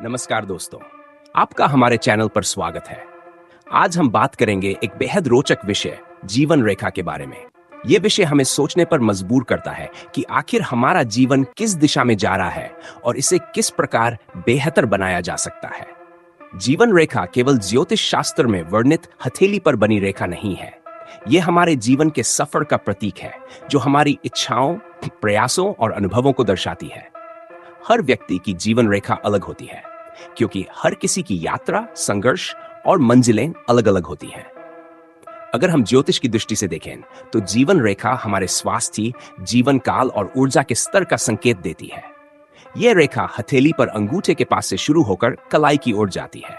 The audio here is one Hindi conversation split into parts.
नमस्कार दोस्तों, आपका हमारे चैनल पर स्वागत है। आज हम बात करेंगे एक बेहद रोचक विषय जीवन रेखा के बारे में। यह विषय हमें सोचने पर मजबूर करता है कि आखिर हमारा जीवन किस दिशा में जा रहा है और इसे किस प्रकार बेहतर बनाया जा सकता है। जीवन रेखा केवल ज्योतिष शास्त्र में वर्णित हथेली पर बनी रेखा नहीं है। यह हमारे जीवन के सफर का प्रतीक है, जो हमारी इच्छाओं, प्रयासों और अनुभवों को दर्शाती है। हर व्यक्ति की जीवन रेखा अलग होती है, क्योंकि हर किसी की यात्रा, संघर्ष और मंजिलें अलग अलग होती हैं। अगर हम ज्योतिष की दृष्टि से देखें तो जीवन रेखा हमारे स्वास्थ्य, जीवन काल और ऊर्जा के स्तर का संकेत देती है। यह रेखा हथेली पर अंगूठे के पास से शुरू होकर कलाई की ओर जाती है।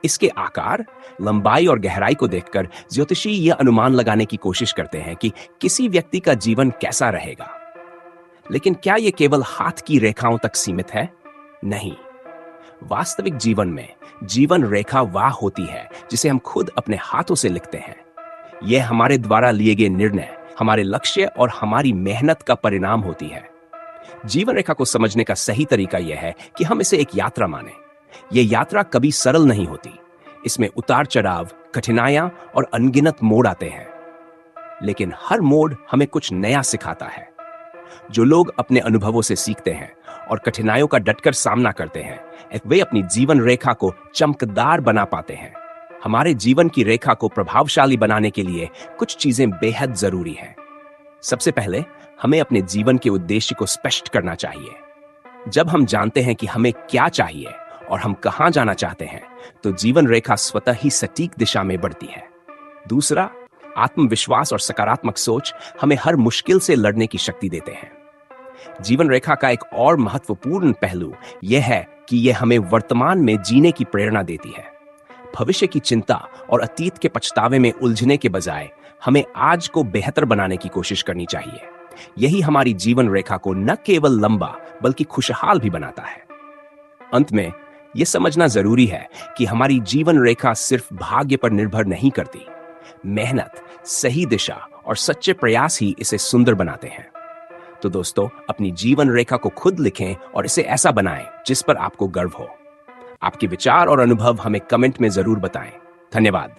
इसके आकार, लंबाई और गहराई को देखकर ज्योतिषी यह अनुमान लगाने की कोशिश करते हैं कि किसी व्यक्ति का जीवन कैसा रहेगा। लेकिन क्या यह केवल हाथ की रेखाओं तक सीमित है? नहीं। वास्तविक जीवन में जीवन रेखा वह होती है जिसे हम खुद अपने हाथों से लिखते हैं। यह हमारे द्वारा लिए गए निर्णय, हमारे लक्ष्य और हमारी मेहनत का परिणाम होती है। जीवन रेखा को समझने का सही तरीका यह है कि हम इसे एक यात्रा माने। यह यात्रा कभी सरल नहीं होती। इसमें उतार चढ़ाव, कठिनाइयां और अनगिनत मोड़ आते हैं। लेकिन हर मोड़ हमें कुछ नया सिखाता है। जो लोग अपने अनुभवों से सीखते हैं और कठिनाइयों का डटकर सामना करते हैं, वे अपनी जीवन रेखा को चमकदार बना पाते हैं। हमारे जीवन की रेखा को प्रभावशाली बनाने के लिए कुछ चीजें बेहद जरूरी हैं। सबसे पहले हमें अपने जीवन के उद्देश्य को स्पष्ट करना चाहिए। जब हम जानते हैं कि हमें क्या चाहिए और हम कहां जाना चाहते हैं, तो जीवन रेखा स्वतः ही सटीक दिशा में बढ़ती है। दूसरा, आत्मविश्वास और सकारात्मक सोच हमें हर मुश्किल से लड़ने की शक्ति देते हैं। जीवन रेखा का एक और महत्वपूर्ण पहलू यह है कि यह हमें वर्तमान में जीने की प्रेरणा देती है। भविष्य की चिंता और अतीत के पछतावे में उलझने के बजाय हमें आज को बेहतर बनाने की कोशिश करनी चाहिए। यही हमारी जीवन रेखा को न केवल लंबा बल्कि खुशहाल भी बनाता है। अंत में यह समझना जरूरी है कि हमारी जीवन रेखा सिर्फ भाग्य पर निर्भर नहीं करती। मेहनत, सही दिशा और सच्चे प्रयास ही इसे सुंदर बनाते हैं। तो दोस्तों, अपनी जीवन रेखा को खुद लिखें और इसे ऐसा बनाएं जिस पर आपको गर्व हो। आपके विचार और अनुभव हमें कमेंट में जरूर बताएं। धन्यवाद।